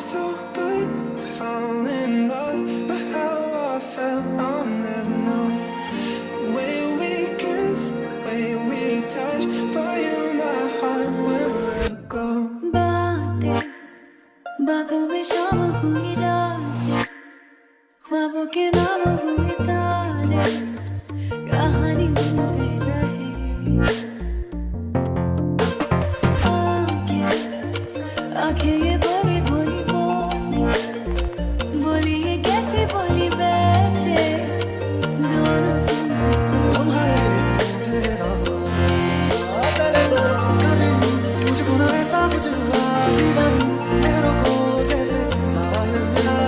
so good to fall in love, but how I felt I'll never know. The way we kiss, the way we touch, for you my heart will let go. बातों में शाम हुई रातें, ख्वाबों के नाम हुए तारे, कहानी बुनते रहे। आंखें ये बोली बोली बोली, बोली ये कैसे बोली बैठे, दोनों सुनते पहले तो कभी मुझको ना ऐसा कुछ हुआ, दीवान मेरों को जैसे साहिल मिला।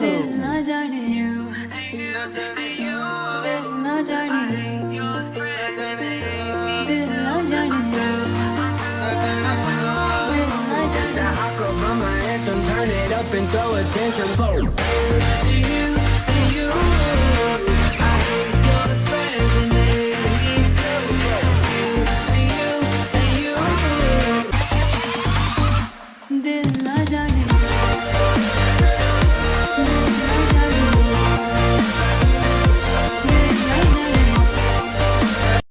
दिल ना जाने you, दिल ना जाने you, दिल ना जाने you, दिल ना जाने you. Turn it up and throw attention for you.